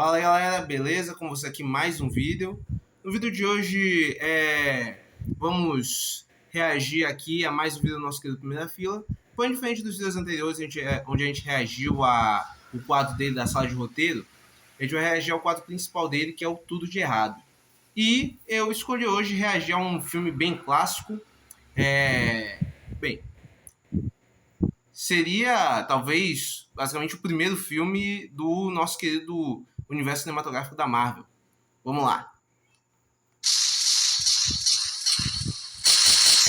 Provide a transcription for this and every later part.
Fala aí, galera, beleza? Com você aqui mais um vídeo. No vídeo de hoje vamos reagir aqui a mais um vídeo do nosso querido Primeira Fila. Foi diferente dos vídeos anteriores, onde a gente reagiu o quadro dele da sala de roteiro. A gente vai reagir ao quadro principal dele, que é o Tudo de Errado. E eu escolhi hoje reagir a um filme bem clássico. Bem, seria talvez basicamente o primeiro filme do nosso querido universo cinematográfico da Marvel. Vamos lá.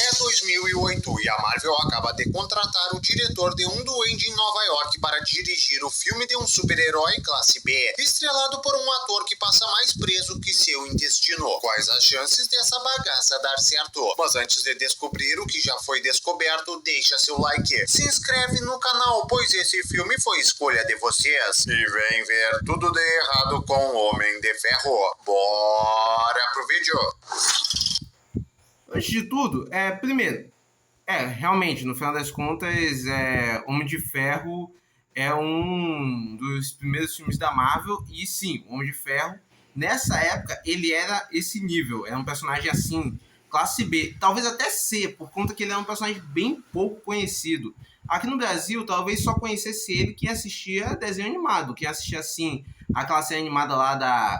É 2008 e a Marvel acaba de contratar o diretor de Um Duende em Nova York para dirigir o filme de um super-herói classe B, estrelado por um ator que passa mais preso que seu intestino. Quais as chances dessa bagaça dar certo? Mas antes de descobrir o que já foi descoberto, deixa seu like, se inscreve no canal, pois esse filme foi escolha de vocês. E vem ver tudo de errado com o Homem de Ferro. Bora pro vídeo! Antes de tudo, primeiro, realmente, no final das contas, Homem de Ferro é um dos primeiros filmes da Marvel, e sim, o Homem de Ferro, nessa época, ele era esse nível, era um personagem assim, classe B, talvez até C, por conta que ele é um personagem bem pouco conhecido. Aqui no Brasil, talvez só conhecesse ele quem assistia desenho animado, quem assistia, assim, aquela série animada lá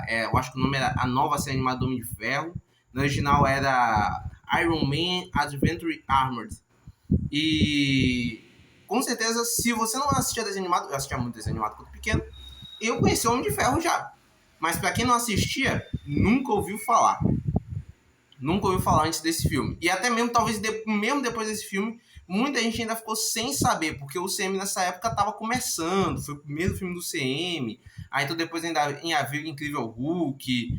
eu acho que o nome era a nova série animada do Homem de Ferro, no original era Iron Man Adventure Armored. E com certeza, se você não assistia desenho animado, eu assistia muito desenho animado quando pequeno, eu conheci o Homem de Ferro já. Mas para quem não assistia, nunca ouviu falar. Nunca ouviu falar antes desse filme. E até mesmo, talvez, mesmo depois desse filme, muita gente ainda ficou sem saber, porque o CM nessa época estava começando, foi o primeiro filme do CM, aí então depois ainda ia vir Incrível Hulk,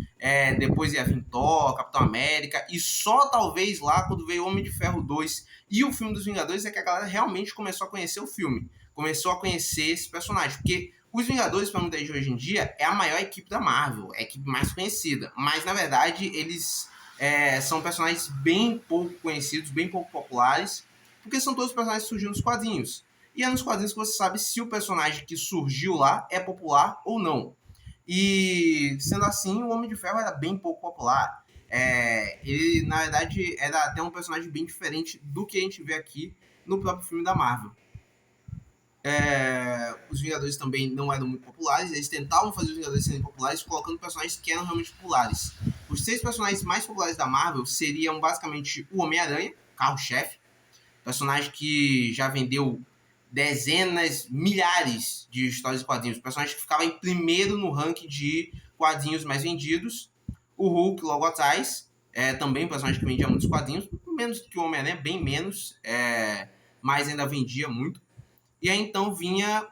depois ia vir Thor, Capitão América, e só talvez lá, quando veio Homem de Ferro 2 e o filme dos Vingadores, é que a galera realmente começou a conhecer o filme, começou a conhecer esse personagem, porque os Vingadores, para muita gente hoje em dia, é a maior equipe da Marvel, é a equipe mais conhecida, mas na verdade eles são personagens bem pouco conhecidos, bem pouco populares, porque são todos personagens que surgiram nos quadrinhos. E é nos quadrinhos que você sabe se o personagem que surgiu lá é popular ou não. E, sendo assim, o Homem de Ferro era bem pouco popular. Ele, na verdade, era até um personagem bem diferente do que a gente vê aqui no próprio filme da Marvel. Os Vingadores também não eram muito populares, eles tentavam fazer os Vingadores serem populares colocando personagens que eram realmente populares. Os 6 personagens mais populares da Marvel seriam basicamente o Homem-Aranha, carro-chefe, personagem que já vendeu dezenas, milhares de histórias e quadrinhos, personagem que ficava em primeiro no ranking de quadrinhos mais vendidos. O Hulk logo atrás, também um personagem que vendia muitos quadrinhos, menos que o Homem-Aranha, bem menos, mas ainda vendia muito. E aí então vinha,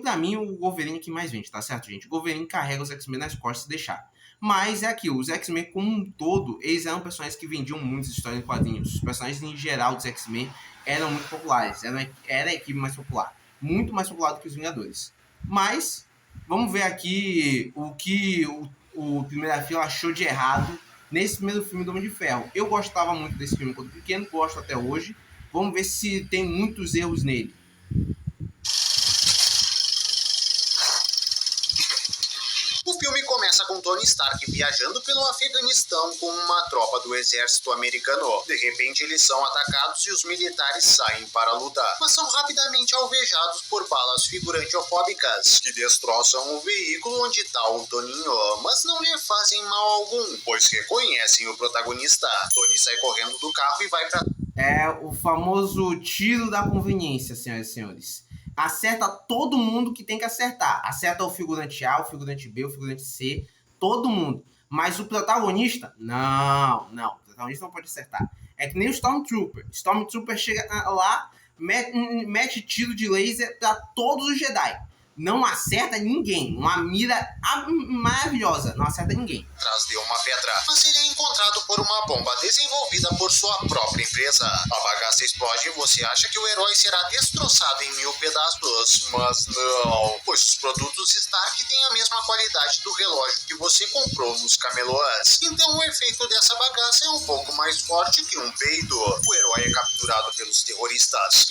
pra mim, o Wolverine que mais vende, tá certo, gente? O Wolverine carrega os X-Men nas costas e deixar. Mas é aquilo, os X-Men como um todo, eles eram personagens que vendiam muitas histórias em quadrinhos. Os personagens em geral dos X-Men eram muito populares, era a equipe mais popular. Muito mais popular do que os Vingadores. Mas, vamos ver aqui o que o Primeira Fila achou de errado nesse primeiro filme do Homem de Ferro. Eu gostava muito desse filme quando pequeno, gosto até hoje. Vamos ver se tem muitos erros nele. O filme começa com Tony Stark viajando pelo Afeganistão com uma tropa do exército americano. De repente eles são atacados e os militares saem para lutar, mas são rapidamente alvejados por balas figurantofóbicas, que destroçam o veículo onde está o Toninho, mas não lhe fazem mal algum, pois reconhecem o protagonista. Tony sai correndo do carro e vai para... É o famoso tiro da conveniência, senhoras e senhores. Acerta todo mundo que tem que acertar. Acerta o figurante A, o figurante B, o figurante C, todo mundo. Mas o protagonista, não. O protagonista não pode acertar. É que nem o Stormtrooper. Stormtrooper chega lá, mete tiro de laser para todos os Jedi. Não acerta ninguém. Uma mira maravilhosa. Não acerta ninguém. Atrás de uma pedra, mas ele é encontrado por uma bomba desenvolvida por sua própria empresa. A bagaça explode e você acha que o herói será destroçado em 1000 pedaços, mas não, pois os produtos Stark têm a mesma qualidade do relógio que você comprou nos camelôs. Então o efeito dessa bagaça é um pouco mais forte que um peido. O herói é capturado pelos terroristas.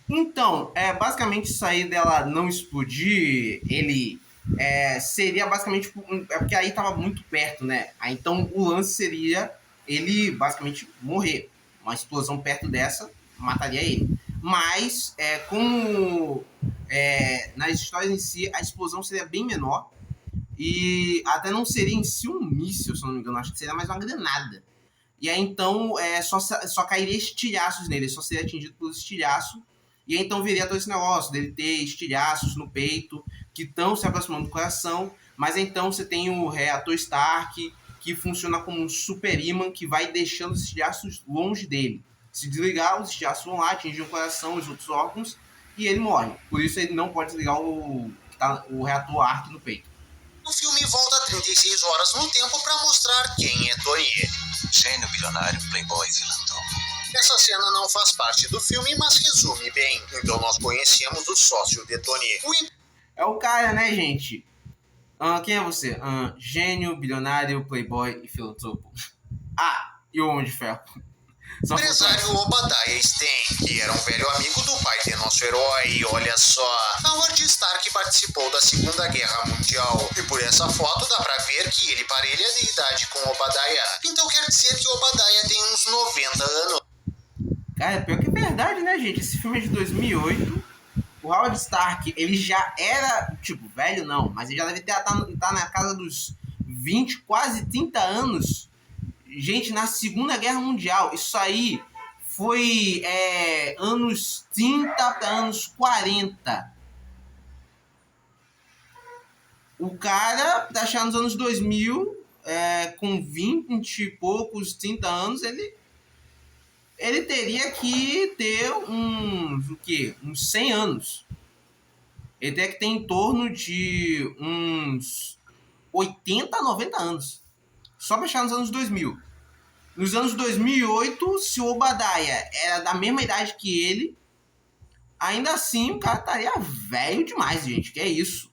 Então, basicamente isso aí dela não explodir, ele seria basicamente... porque aí tava muito perto, né? Aí, então o lance seria ele basicamente morrer. Uma explosão perto dessa mataria ele. Mas, como nas histórias em si, a explosão seria bem menor. E até não seria em si um míssil, se eu não me engano. Acho que seria mais uma granada. E aí, então, só cairia estilhaços nele. Só seria atingido pelo estilhaço. E aí, então, viria todo esse negócio dele ter estilhaços no peito que estão se aproximando do coração. Mas, então, você tem o reator Stark, que funciona como um super ímã que vai deixando os estilhaços longe dele. Se desligar, os estilhaços vão lá, atingem o coração, os outros órgãos, e ele morre. Por isso, ele não pode desligar o reator Arc no peito. O filme volta 36 horas no tempo para mostrar quem é Tony. Gênio, bilionário, playboy, filantropo. Essa cena não faz parte do filme, mas resume bem. Então nós conhecemos o sócio de Tony. É o cara, né, gente? Quem é você? Gênio, bilionário, playboy e filantropo. E o Homem de Ferro. O empresário Obadiah Stane, que era um velho amigo do pai de nosso herói. Olha só, Howard Stark participou da Segunda Guerra Mundial. E por essa foto dá pra ver que ele parelha de idade com Obadiah. Então quer dizer que Obadiah tem uns 90 anos. Cara, pior que é verdade, né, gente? Esse filme é de 2008. O Howard Stark, ele já era, tipo, velho não, mas ele já deve tá na casa dos 20, quase 30 anos. Gente, na Segunda Guerra Mundial, isso aí foi anos 30 para anos 40. O cara, pra chegar nos anos 2000, com 20 e poucos, 30 anos, ele teria que ter uns 100 anos. Ele teria que ter em torno de uns 80 a 90 anos. Só para chegar nos anos 2000. Nos anos 2008, se o Obadiah era da mesma idade que ele, ainda assim o cara estaria velho demais, gente. Que é isso?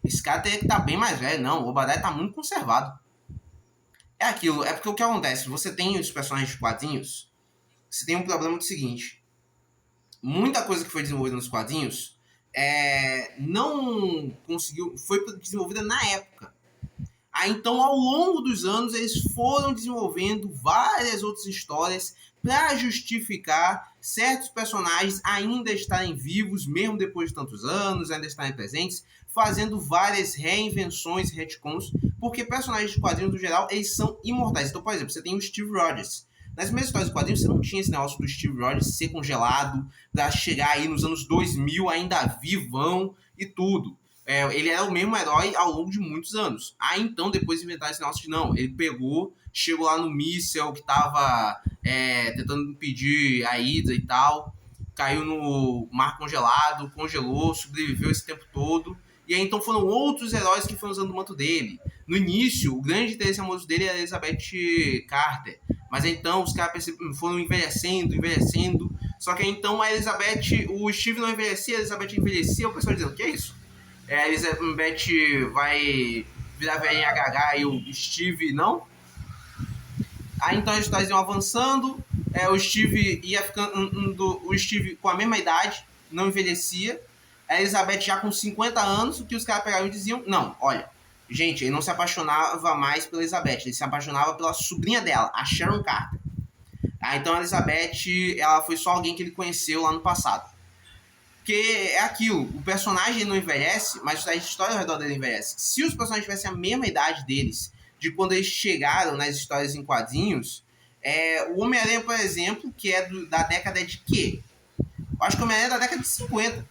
Esse cara teria que estar bem mais velho. Não, o Obadiah está muito conservado. É aquilo. É porque o que acontece? Você tem os personagens de quadrinhos, você tem um problema do seguinte. Muita coisa que foi desenvolvida nos quadrinhos não conseguiu... Foi desenvolvida na época. Então, ao longo dos anos, eles foram desenvolvendo várias outras histórias para justificar certos personagens ainda estarem vivos, mesmo depois de tantos anos, ainda estarem presentes, fazendo várias reinvenções, retcons, porque personagens de quadrinhos, no geral, eles são imortais. Então, por exemplo, você tem o Steve Rogers. Nas primeiras histórias de quadrinhos, você não tinha esse negócio do Steve Rogers ser congelado, para chegar aí nos anos 2000 ainda vivão e tudo. Ele era o mesmo herói ao longo de muitos anos. Então, depois inventaram esse negócio de não. Ele pegou, chegou lá no míssel que tava tentando impedir a ida e tal. Caiu no mar congelado, congelou, sobreviveu esse tempo todo. E aí, então, foram outros heróis que foram usando o manto dele. No início, o grande interesse amoroso dele era a Elizabeth Carter. Mas então, os caras foram envelhecendo. Só que então, o Steve não envelhecia, a Elizabeth envelhecia. O pessoal dizendo, que é isso? A Elizabeth vai virar velhinha gaga e o Steve não. Aí então as histórias iam avançando. O Steve ia ficando. O Steve com a mesma idade, não envelhecia. A Elizabeth já com 50 anos, o que os caras pegavam e diziam: não, olha, gente, ele não se apaixonava mais pela Elizabeth, ele se apaixonava pela sobrinha dela, a Sharon Carter. Então a Elizabeth, ela foi só alguém que ele conheceu lá no passado. Porque é aquilo, o personagem não envelhece, mas a história ao redor dele envelhece. Se os personagens tivessem a mesma idade deles, de quando eles chegaram nas histórias em quadrinhos, o Homem-Aranha, por exemplo, que é da década de quê? Eu acho que o Homem-Aranha é da década de 50.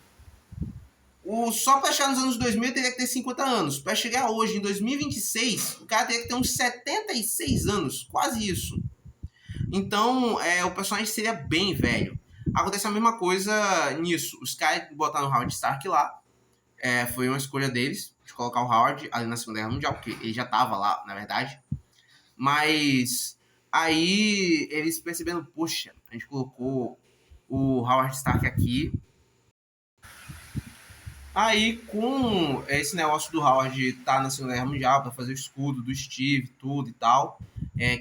Só para chegar nos anos 2000 ele teria que ter 50 anos. Para chegar hoje, em 2026, o cara teria que ter uns 76 anos, quase isso. Então, o personagem seria bem velho. Acontece a mesma coisa nisso. Os caras botaram o Howard Stark lá. Foi uma escolha deles de colocar o Howard ali na Segunda Guerra Mundial, porque ele já estava lá, na verdade. Mas aí eles perceberam, poxa, a gente colocou o Howard Stark aqui. Aí, com esse negócio do Howard estar na Segunda Guerra Mundial para fazer o escudo do Steve, tudo e tal,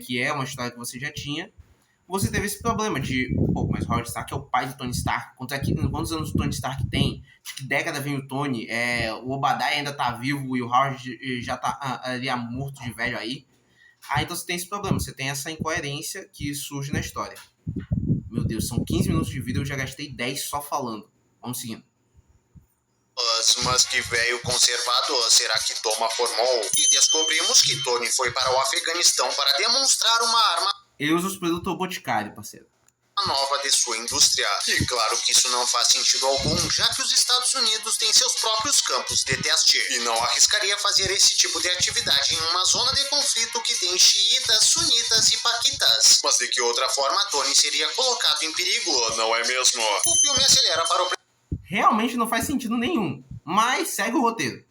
que é uma história que você já tinha, você teve esse problema de, pô, mas o Howard Stark é o pai do Tony Stark. Quantos anos o Tony Stark tem? De que década vem o Tony? O Obadiah ainda tá vivo e o Howard já tá ali morto de velho aí. Então você tem esse problema, você tem essa incoerência que surge na história. Meu Deus, são 15 minutos de vídeo, eu já gastei 10 só falando. Vamos seguindo. Mas que velho conservador será que Toma formou? E descobrimos que Tony foi para o Afeganistão para demonstrar uma arma Ele usa os produtos Boticário, parceiro. nova de sua indústria. E claro que isso não faz sentido algum, já que os Estados Unidos têm seus próprios campos de teste e não arriscaria fazer esse tipo de atividade em uma zona de conflito que tem xiitas, sunitas e paquitas. Mas de que outra forma Tony seria colocado em perigo, não é mesmo? O filme acelera para o Realmente não faz sentido nenhum, mas segue o roteiro.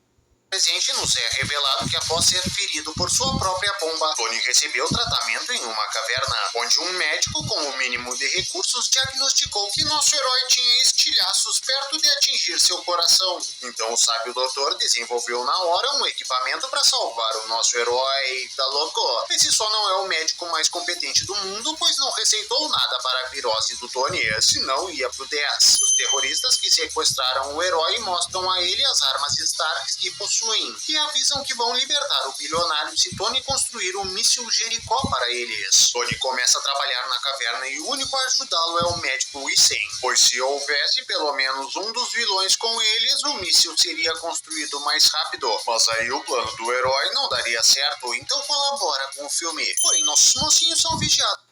presente nos é revelado que após ser ferido por sua própria bomba, Tony recebeu tratamento em uma caverna, onde um médico com o mínimo de recursos diagnosticou que nosso herói tinha estilhaços perto de atingir seu coração. Então o sábio doutor desenvolveu na hora um equipamento para salvar o nosso herói. Tá louco? Esse só não é o médico mais competente do mundo, pois não receitou nada para a virose do Tony, senão ia pro 10. Os terroristas que sequestraram o herói mostram a ele as armas Stark que possuem e avisam que vão libertar o bilionário se Tony construir um míssil Jericó para eles. Tony começa a trabalhar na caverna e o único a ajudá-lo é o médico Isen, pois se houvesse pelo menos um dos vilões com eles, o míssil seria construído mais rápido. Mas aí o plano do herói não daria certo, então colabora com o filme. Porém, nossos mocinhos são vigiados.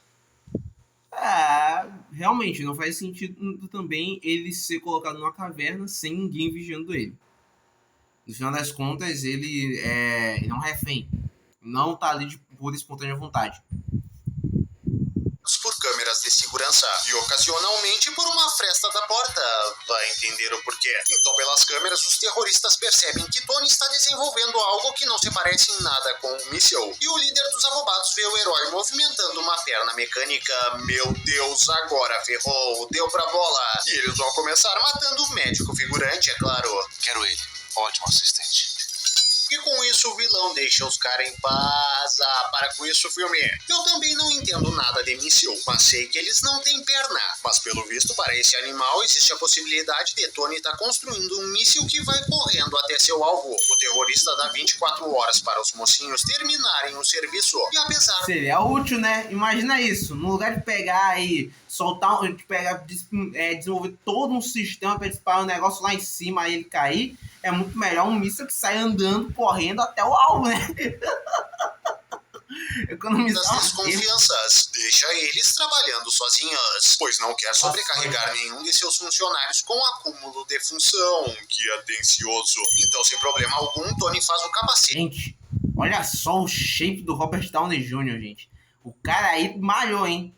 Realmente, não faz sentido também ele ser colocado numa caverna sem ninguém vigiando ele. No final das contas, ele é um refém. Não tá ali de pura espontânea vontade. Por câmeras de segurança e ocasionalmente por uma fresta da porta. Vai entender o porquê. Então, pelas câmeras, os terroristas percebem que Tony está desenvolvendo algo que não se parece em nada com um míssil. E o líder dos abobados vê o herói movimentando uma perna mecânica. Meu Deus, agora ferrou, deu pra bola. E eles vão começar matando o médico figurante, é claro. Quero ele. Ótimo assistente. E com isso o vilão deixa os caras em paz. Para com isso, filme. Eu também não entendo nada de míssil, mas sei que eles não têm perna. Mas pelo visto, para esse animal, existe a possibilidade de Tony estar construindo um míssil que vai correndo até seu alvo. O terrorista dá 24 horas para os mocinhos terminarem o serviço. E apesar... Seria útil, né? Imagina isso. No lugar de pegar e soltar, desenvolver todo um sistema para disparar um negócio lá em cima e ele cair, é muito melhor um míssil que sai andando, correndo até o alvo, né? Economizar das desconfianças. Deixa eles trabalhando sozinhos, pois não quer sobrecarregar nenhum de seus funcionários com acúmulo de função. Que atencioso. Então, sem problema algum, Tony faz o capacete. Gente, olha só o shape do Robert Downey Jr., gente. O cara aí malhou, hein?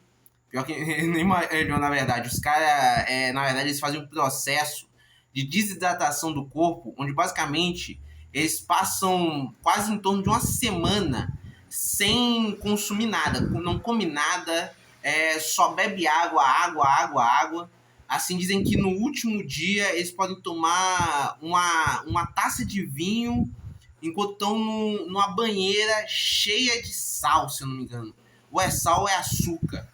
Pior que ele nem malhou, na verdade. Os caras, na verdade, eles fazem um processo de desidratação do corpo, onde basicamente eles passam quase em torno de uma semana sem consumir nada, não come nada, só bebe água. Assim, dizem que no último dia eles podem tomar uma taça de vinho enquanto estão numa banheira cheia de sal, se eu não me engano. Ou é sal ou é açúcar.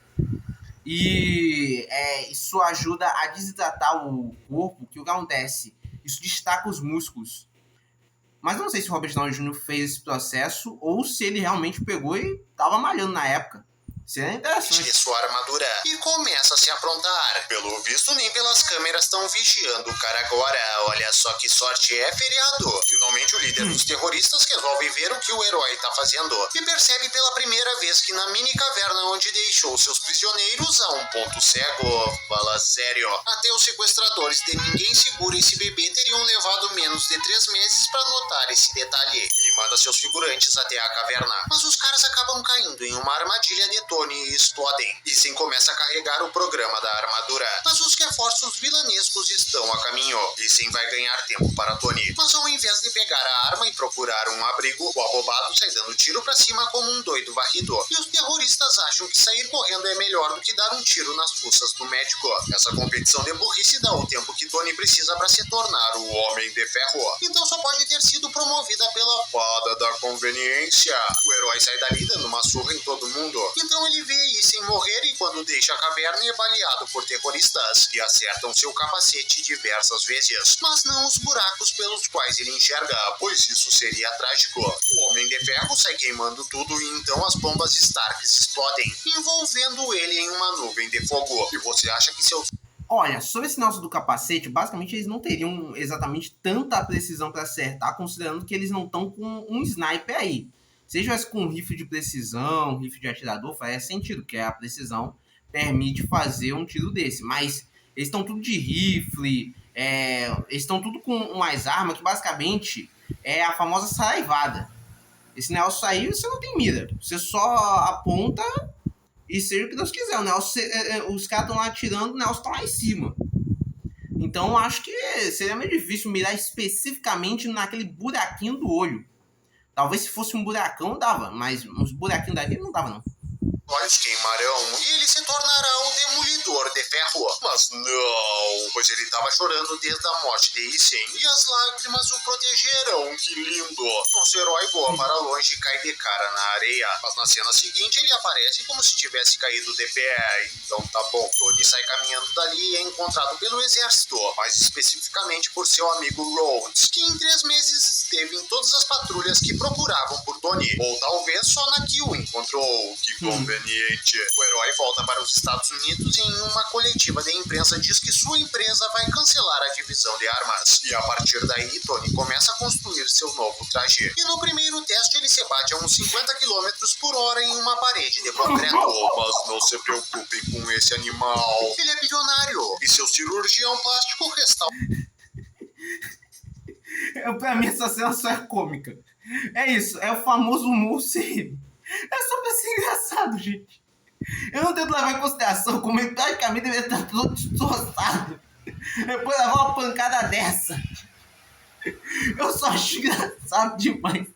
E isso ajuda a desidratar o corpo. O que acontece? Isso destaca os músculos. Mas não sei se o Robert Downey Jr. fez esse processo ou se ele realmente pegou e estava malhando na época. Seria interessante. De sua armadura e começa a se aprontar. Pelo visto, nem pelas câmeras estão vigiando o cara agora. Olha só que sorte, é feriado. Finalmente, o líder dos terroristas resolve ver o que o herói tá fazendo e percebe pela primeira vez que na mini caverna onde deixou seus prisioneiros há um ponto cego. Fala sério. Até os sequestradores de Ninguém Segura Esse Bebê teriam levado menos de 3 meses para notar esse detalhe. Ele manda seus figurantes até a caverna, mas os caras acabam caindo em uma armadilha de Tony e explodem. Isen começa a carregar o programa da armadura, mas os reforços vilanescos estão a caminho. Isen vai ganhar tempo para Tony, mas ao invés de pegar a arma e procurar um abrigo, o abobado sai dando tiro pra cima como um doido varrido. E os terroristas acham que sair correndo é melhor do que dar um tiro nas fuças do médico. Essa competição de burrice dá o tempo que Tony precisa para se tornar o Homem de Ferro. Então só pode ter sido promovida pela fada da conveniência. O herói sai dali dando uma surra em todo mundo. Então ele vê Issei morrer e quando deixa a caverna é baleado por terroristas que acertam seu capacete diversas vezes. Mas não os buracos pelos quais ele enxerga, pois isso seria trágico. O Homem de Ferro sai queimando tudo e então as bombas Starks explodem, envolvendo ele em uma nuvem de fogo. E você acha que seus... Olha, sobre esse negócio do capacete, basicamente eles não teriam exatamente tanta precisão para acertar, considerando que eles não estão com um sniper aí. Se eles tivessem com um rifle de precisão, um rifle de atirador, faria sentido, que a precisão permite fazer um tiro desse. Mas eles estão tudo de rifle, eles estão tudo com umas armas que basicamente é a famosa saraivada. Esse negócio saiu, você não tem mira. Você só aponta e seja o que Deus quiser. Os caras estão lá atirando, o Nelson está lá em cima. Então, acho que seria meio difícil mirar especificamente naquele buraquinho do olho. Talvez se fosse um buracão, dava. Mas uns buraquinhos dali não dava, não. olhos queimarão e ele se tornará um demolidor de ferro. Mas não, pois ele estava chorando desde a morte de Issei e as lágrimas o protegerão. Que lindo! Nosso herói voa para longe e cai de cara na areia. Mas na cena seguinte ele aparece como se tivesse caído de pé. Então tá bom. Tony sai caminhando dali e é encontrado pelo exército, mais especificamente por seu amigo Rhodes, que em 3 meses esteve em todas as patrulhas que procuravam por Tony. Ou talvez só na que o encontrou. Que conveniente. O herói volta para os Estados Unidos e em uma coletiva de imprensa diz que sua empresa vai cancelar a divisão de armas. E a partir daí, Tony começa a construir seu novo traje. E no primeiro teste ele se bate a uns 50 km por hora em uma parede de concreto. Mas não se preocupem com esse animal. Ele é bilionário e seu cirurgião plástico restaura. Pra mim essa cena só é cômica. É isso, é o famoso humor sério. É só pra ser engraçado, gente. Eu não tento levar em consideração como ele praticamente deveria estar todo destroçado depois de levar uma pancada dessa. Eu só acho engraçado demais.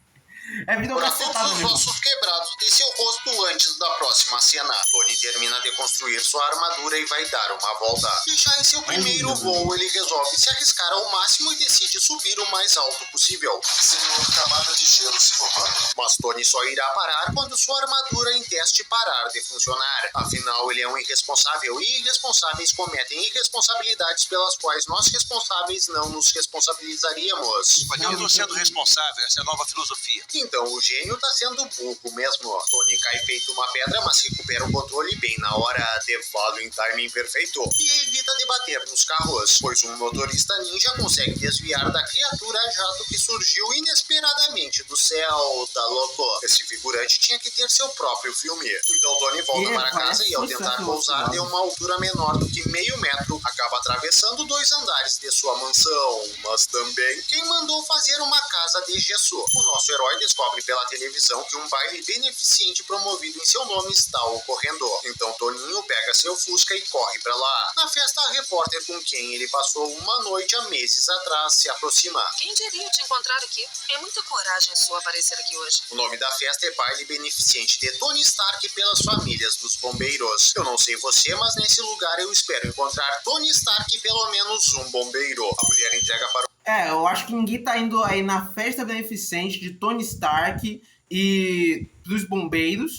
É vida Para cacetada todos os mesmo. ossos quebrados de seu rosto antes da próxima cena. Tony termina de construir sua armadura e vai dar uma volta. E já em seu primeiro voo, ele resolve se arriscar ao máximo e decide subir o mais alto possível. Senhor, camada de gelo se formando. Mas Tony só irá parar quando sua armadura em teste parar de funcionar. Afinal, ele é um irresponsável e irresponsáveis cometem irresponsabilidades pelas quais nós responsáveis não nos responsabilizaríamos. Mas eu estou sendo responsável, essa é a nova filosofia. Então o gênio tá sendo burro mesmo. Tony cai feito uma pedra, mas recupera o controle bem na hora, devado em timing perfeito. E evita de bater nos carros, pois um motorista ninja consegue desviar da criatura jato que surgiu inesperadamente do céu. Tá louco? Esse figurante tinha que ter seu próprio filme. Então Tony volta para casa e ao tentar pousar de uma altura menor do que meio metro, acaba atravessando 2 andares de sua mansão. Mas também quem mandou fazer uma casa de gesso? O nosso herói descobre pela televisão que um baile beneficente promovido em seu nome está ocorrendo. Então Toninho pega seu Fusca e corre pra lá. Na festa, a repórter com quem ele passou uma noite há meses atrás se aproxima. Quem diria te encontrar aqui? É muita coragem sua aparecer aqui hoje. O nome da festa é Baile Beneficente de Tony Stark pelas famílias dos bombeiros. Eu não sei você, mas nesse lugar eu espero encontrar Tony Stark e pelo menos um bombeiro. A mulher entrega para o... Eu acho que ninguém tá indo aí na festa beneficente de Tony Stark e dos bombeiros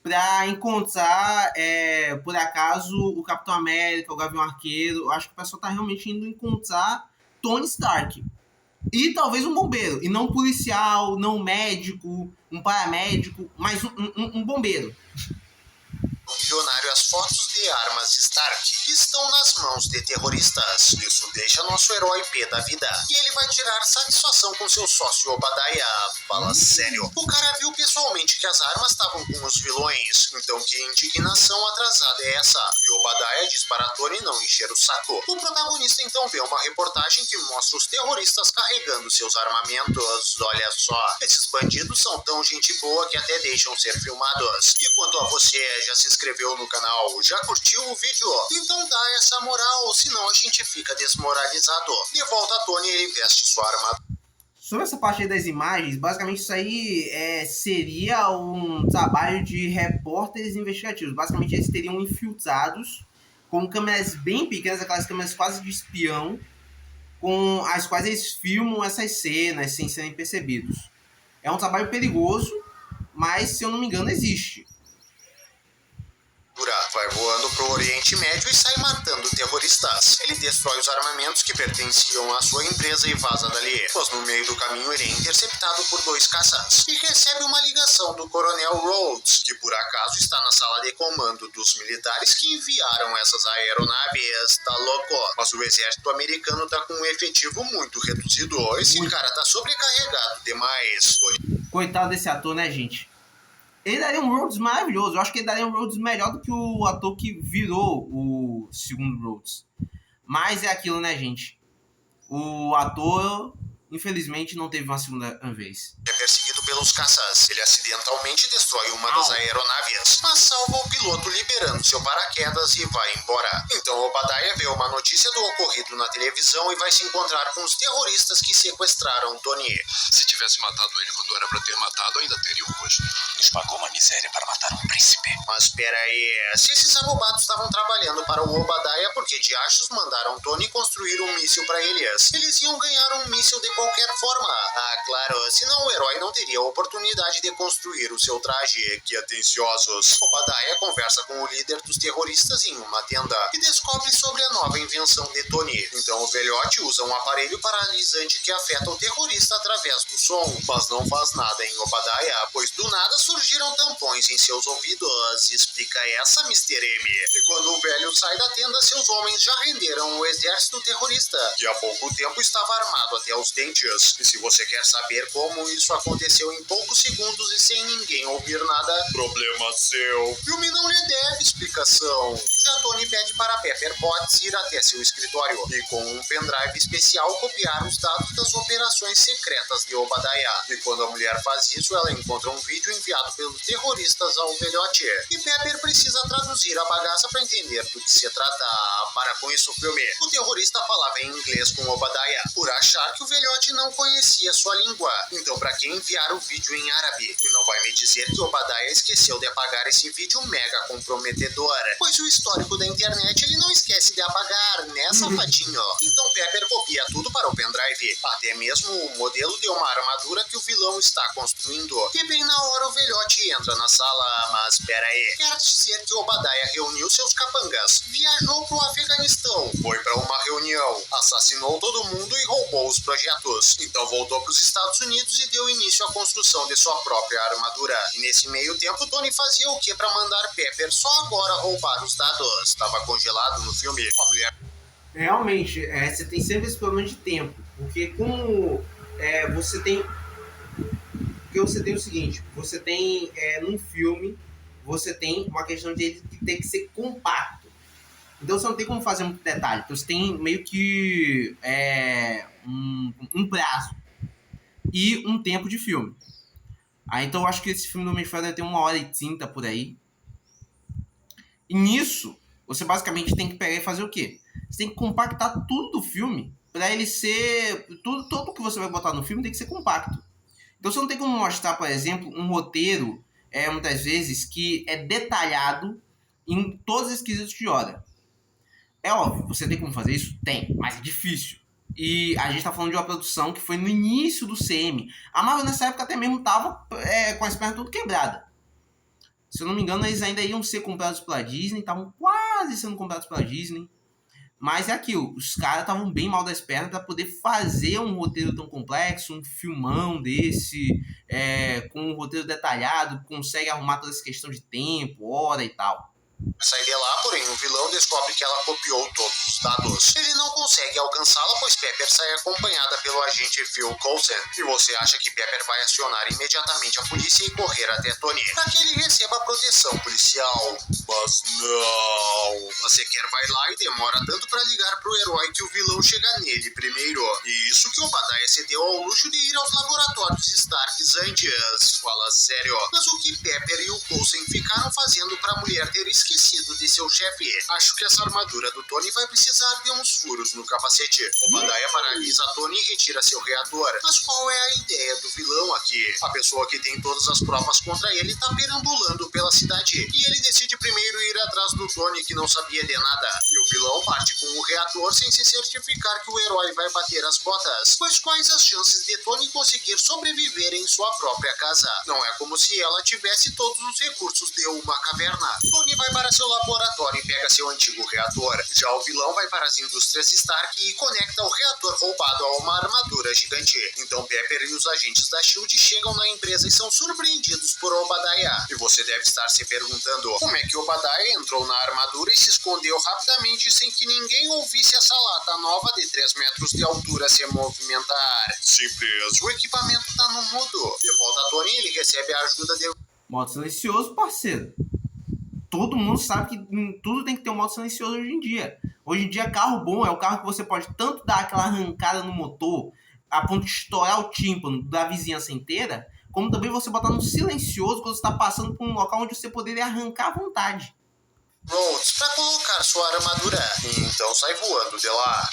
pra encontrar, por acaso, o Capitão América, o Gavião Arqueiro. Eu acho que o pessoal tá realmente indo encontrar Tony Stark. E talvez um bombeiro, e não um policial, não um médico, um paramédico, mas um bombeiro. Milionário, as fotos de armas Stark estão nas mãos de terroristas. Isso deixa nosso herói pé da vida. E ele vai tirar satisfação com seu sócio Obadiah. Fala sério. O cara viu pessoalmente que as armas estavam com os vilões. Então que indignação atrasada é essa? E Obadiah diz para Tony não encher o saco. O protagonista então vê uma reportagem que mostra os terroristas carregando seus armamentos. Olha só, esses bandidos são tão gente boa que até deixam ser filmados. E quanto a você, já se inscreveu no canal? Já curtiu o vídeo? Então dá essa moral, senão a gente fica desmoralizado. De volta a Tony, ele veste sua armadura. Sobre essa parte aí das imagens, basicamente isso aí seria um trabalho de repórteres investigativos. Basicamente eles teriam infiltrados com câmeras bem pequenas, aquelas câmeras quase de espião, com as quais eles filmam essas cenas sem serem percebidos. É um trabalho perigoso, mas, se eu não me engano, existe. Vai voando pro Oriente Médio e sai matando terroristas. Ele destrói os armamentos que pertenciam à sua empresa e vaza dali. Mas no meio do caminho ele é interceptado por 2 caças e recebe uma ligação do Coronel Rhodes, que por acaso está na sala de comando dos militares que enviaram essas aeronaves. Tá louco? Mas o exército americano tá com um efetivo muito reduzido. Esse cara tá sobrecarregado demais. Coitado desse ator, né, gente? Ele daria um Rhodes maravilhoso. Eu acho que ele daria um Rhodes melhor do que o ator que virou o segundo Rhodes. Mas é aquilo, né, gente? O ator, infelizmente, não teve uma segunda vez. É perseguido pelos caças. Ele acidentalmente destrói uma das aeronaves, mas salva o piloto liberando seu paraquedas e vai embora. Então Obadiah vê uma notícia do ocorrido na televisão e vai se encontrar com os terroristas que sequestraram Tony. Se tivesse matado ele quando era pra ter matado, ainda teria o rosto. Nos pagou uma miséria para matar um príncipe. Mas peraí, se esses abobados estavam trabalhando para o Obadiah, por que diachos mandaram Tony construir um míssil para eles? Eles iam ganhar um míssil de qualquer forma. Ah, claro, senão o herói não teria a oportunidade de construir o seu traje. Que atenciosos. Obadiah conversa com o líder dos terroristas em uma tenda e descobre sobre a nova invenção de Tony. Então o velhote usa um aparelho paralisante que afeta o terrorista através do som, mas não faz nada em Obadiah, pois do nada surgiram tampões em seus ouvidos. Explica essa, Mr. M. E quando o velho sai da tenda, seus homens já renderam o exército terrorista, que há pouco tempo estava armado até os dentes. E se você quer saber como isso aconteceu em poucos segundos e sem ninguém ouvir nada, problema seu. O filme não lhe deve explicação. Já Tony pede para Pepper Potts ir até seu escritório e com um pendrive especial copiar os dados das operações secretas de Obadiah. E quando a mulher faz isso, ela encontra um vídeo enviado pelos terroristas ao velhote. E Pepper precisa traduzir a bagaça para entender do que se trata. Para com isso, filme. O terrorista falava em inglês com Obadiah, por achar que o velhote não conhecia sua língua. Então, para que enviar o vídeo em árabe? E não vai me dizer que Obadiah esqueceu de apagar esse vídeo mega comprometedor, pois o histórico da internet ele não esquece de apagar, né, safadinho? Então Pepper copia tudo para o pendrive, até mesmo o modelo de uma armadura que o vilão está construindo. E bem na hora o velhote entra na sala, mas pera aí, quer dizer que Obadiah reuniu seus capangas, viajou pro Afeganistão, foi para uma reunião, assassinou todo mundo e roubou os projetos. Então voltou para os Estados Unidos e deu início à construção de sua própria armadura. E nesse meio tempo, Tony fazia o que para mandar Pepper só agora roubar os dados? Estava congelado no filme. A mulher... Realmente, você tem sempre esse problema de tempo, porque como você tem... Porque você tem o seguinte, você tem, num filme, você tem uma questão de ele ter que ser compacto. Então você não tem como fazer muito detalhe. Então você tem meio que um prazo e um tempo de filme. Então eu acho que esse filme do Homem de Ferro deve ter 1h30 por aí. E nisso, você basicamente tem que pegar e fazer o quê? Você tem que compactar tudo do filme para ele ser... Tudo que você vai botar no filme tem que ser compacto. Então você não tem como mostrar, por exemplo, um roteiro, muitas vezes, que é detalhado em todos os quesitos de hora. É óbvio, você tem como fazer isso? Tem, mas é difícil. E a gente tá falando de uma produção que foi no início do CM. A Marvel nessa época até mesmo tava com as pernas tudo quebradas. Se eu não me engano, eles ainda iam ser comprados pela Disney, estavam quase sendo comprados pela Disney. Mas é aquilo, os caras estavam bem mal das pernas para poder fazer um roteiro tão complexo, um filmão desse, com um roteiro detalhado, consegue arrumar toda essa questão de tempo, hora e tal. Sai de lá, porém, o vilão descobre que ela copiou todos os dados. Ele não consegue alcançá-la, pois Pepper sai acompanhada pelo agente Phil Coulson. E você acha que Pepper vai acionar imediatamente a polícia e correr até Tony, para que ele receba proteção policial. Mas não. Você quer vai lá e demora tanto para ligar pro herói que o vilão chega nele primeiro. E isso que o Obadiah cedeu ao luxo de ir aos laboratórios Starks antes. Fala sério. Mas o que Pepper e o Coulson ficaram fazendo pra mulher ter esquecido conhecido de seu chefe. Acho que essa armadura do Tony vai precisar de uns furos no capacete. Obadiah paralisa Tony e retira seu reator. Mas qual é a ideia do vilão aqui? A pessoa que tem todas as provas contra ele tá perambulando pela cidade. E ele decide primeiro ir atrás do Tony, que não sabia de nada. E o vilão parte com o reator sem se certificar que o herói vai bater as botas. Pois quais as chances de Tony conseguir sobreviver em sua própria casa? Não é como se ela tivesse todos os recursos de uma caverna. Tony vai para seu laboratório e pega seu antigo reator. Já o vilão vai para as indústrias Stark e conecta o reator roubado a uma armadura gigante. Então Pepper e os agentes da SHIELD chegam na empresa e são surpreendidos por Obadiah. E você deve estar se perguntando como é que Obadiah entrou na armadura e se escondeu rapidamente sem que ninguém ouvisse essa lata nova de 3 metros de altura se movimentar. Simples, o equipamento tá no mudo. De volta a Tony, ele recebe a ajuda de... Modo silencioso, parceiro. Todo mundo sabe que tudo tem que ter um modo silencioso hoje em dia. Hoje em dia, carro bom é o carro que você pode tanto dar aquela arrancada no motor, a ponto de estourar o tímpano da vizinhança inteira, como também você botar no silencioso quando você está passando por um local onde você poderia arrancar à vontade. Rhodes para colocar sua armadura. Então sai voando de lá.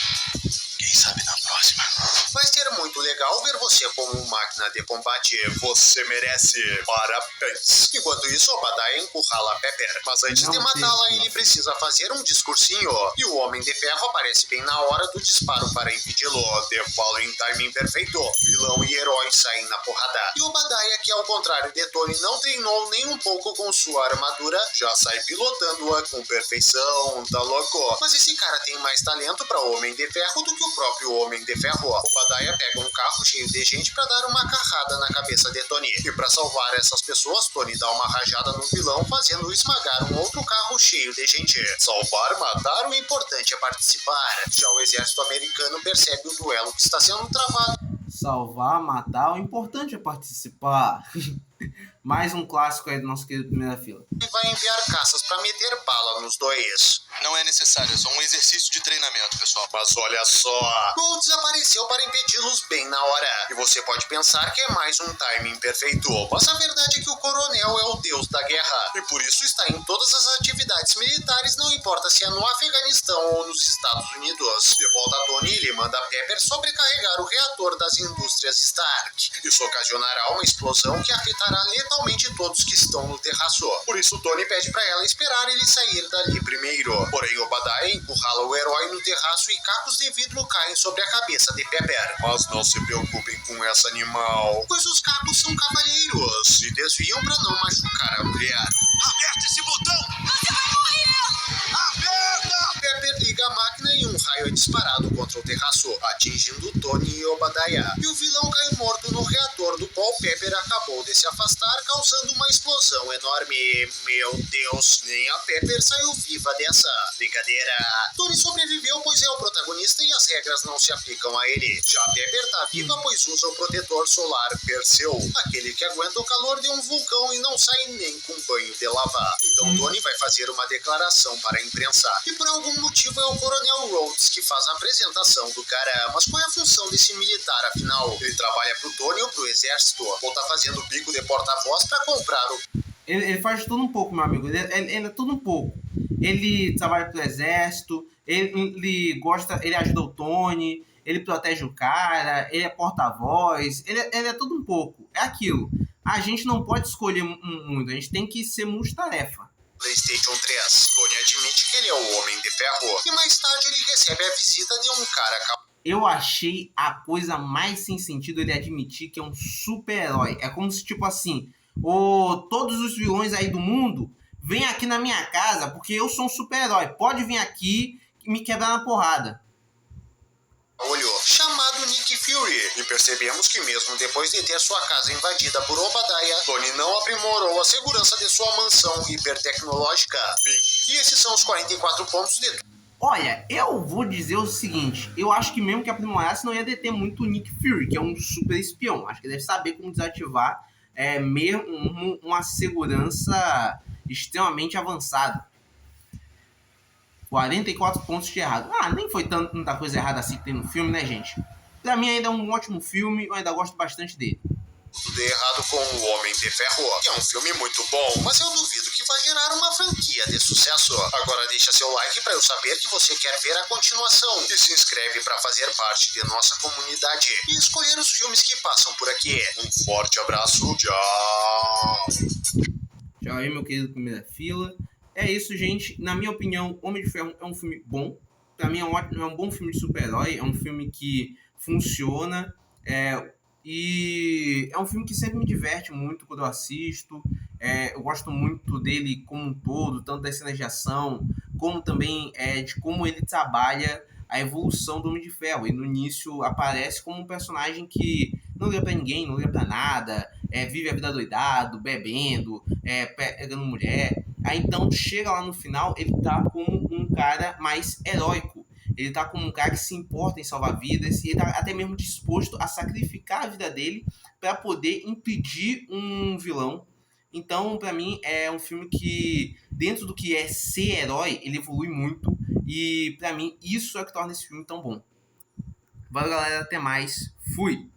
Quem sabe na próxima. Vai ser muito legal ver você como máquina de combate. Você merece parabéns. Enquanto isso, Obadiah encurrala Pepper. Mas antes de matá-la, ele precisa fazer um discursinho. E o Homem de Ferro aparece bem na hora do disparo para impedi-lo. The Following Timing perfeito. Vilão e herói saem na porrada. E Obadiah, que ao contrário de Tony, não treinou nem um pouco com sua armadura, já sai pilotando-a com perfeição. Tá louco? Mas esse cara tem mais talento para Homem de Ferro do que o próprio Homem de Ferro. Obadiah pega um carro cheio de gente para dar uma carrada na cabeça de Tony. E para salvar essas pessoas, Tony dá uma rajada no vilão, fazendo esmagar um outro carro cheio de gente. Salvar, matar, o importante é participar. Já o exército americano percebe o duelo que está sendo travado. Salvar, matar, o importante é participar. Mais um clássico aí do nosso querido Primeira Fila. E vai enviar caças para meter bala nos dois. Não é necessário, é só um exercício de treinamento, pessoal. Mas olha só, Gol desapareceu para impedi-los bem na hora. E você pode pensar que é mais um timing perfeito. Mas a verdade é que o coronel é o deus da guerra. E por isso está em todas as atividades militares, não importa se é no Afeganistão ou nos Estados Unidos. De volta a Tony, ele manda Pepper sobrecarregar o reator das indústrias Stark. Isso ocasionará uma explosão que afetará letalmente todos que estão no terraço. Por isso Tony pede para ela esperar ele sair dali primeiro. Porém, Obadiah encurrala o herói no terraço e cacos de vidro caem sobre a cabeça de Pepper. Mas não se preocupem com essa animal, pois os cacos são cavalheiros e desviam para não machucar a mulher. Aperte esse botão! Você vai morrer! Aperta! Pepper liga a máquina e um raio é disparado contra o terraço, atingindo Tony e Obadiah. E o vilão cai morto no reator do qual Pepper acabou de se afastar, causando uma explosão enorme. Meu Deus, nem a Pepper saiu viva dessa brincadeira. Tony sobreviveu, pois é o protagonista e as regras não se aplicam a ele. Já a Pepper tá viva, pois usa o protetor solar Perseu, aquele que aguenta o calor de um vulcão e não sai nem com banho de lava. Então Tony vai fazer uma declaração para a imprensa. E por algum motivo é o Coronel Rhodes que faz a apresentação do cara. Mas qual é a função desse militar, afinal? Ele trabalha pro Tony ou pro exército? Ou tá fazendo bico de porta-voz para comprar o... Ele faz tudo um pouco, meu amigo. Ele é tudo um pouco. Ele trabalha pro exército, ele gosta, ele ajuda o Tony, ele protege o cara, ele é porta-voz, ele é tudo um pouco. É aquilo. A gente não pode escolher muito, a gente tem que ser multitarefa. PlayStation 3. Tony admite que ele é o Homem de Ferro. E mais tarde ele recebe a visita de um cara... Eu achei a coisa mais sem sentido ele admitir que é um super-herói. É como se, tipo assim, todos os vilões aí do mundo vêm aqui na minha casa porque eu sou um super-herói. Pode vir aqui e me quebrar na porrada. Olho, chamado Nick Fury. E percebemos que mesmo depois de ter sua casa invadida por Obadiah, Tony não aprimorou a segurança de sua mansão hipertecnológica. Bem, e esses são os 44 pontos de... Olha, eu vou dizer o seguinte, eu acho que mesmo que aprimorasse não ia deter muito o Nick Fury, que é um super espião. Acho que deve saber como desativar mesmo uma segurança extremamente avançada. 44 pontos de errado. Nem foi tanta coisa errada assim que tem no filme, né, gente? Pra mim ainda é um ótimo filme, eu ainda gosto bastante dele. Tudo de errado com O Homem de Ferro, que é um filme muito bom, mas eu duvido que vai gerar uma franquia de sucesso. Agora deixa seu like para eu saber que você quer ver a continuação e se inscreve para fazer parte de nossa comunidade e escolher os filmes que passam por aqui. Um forte abraço, tchau! Tchau aí, meu querido primeira fila. É isso, gente. Na minha opinião, Homem de Ferro é um filme bom. Pra mim é um bom filme de super-herói. É um filme que funciona. E é um filme que sempre me diverte muito quando eu assisto. Eu gosto muito dele como um todo, tanto das cenas de ação, como também de como ele trabalha a evolução do Homem de Ferro. E no início aparece como um personagem que não liga pra ninguém, não liga pra nada, vive a vida doidado, bebendo, pegando mulher. Aí então chega lá no final, ele tá como um cara mais heróico. Ele tá como um cara que se importa em salvar vidas e ele tá até mesmo disposto a sacrificar a vida dele para poder impedir um vilão. Então, para mim, é um filme que, dentro do que é ser herói, ele evolui muito. E, para mim, isso é o que torna esse filme tão bom. Valeu, galera. Até mais. Fui!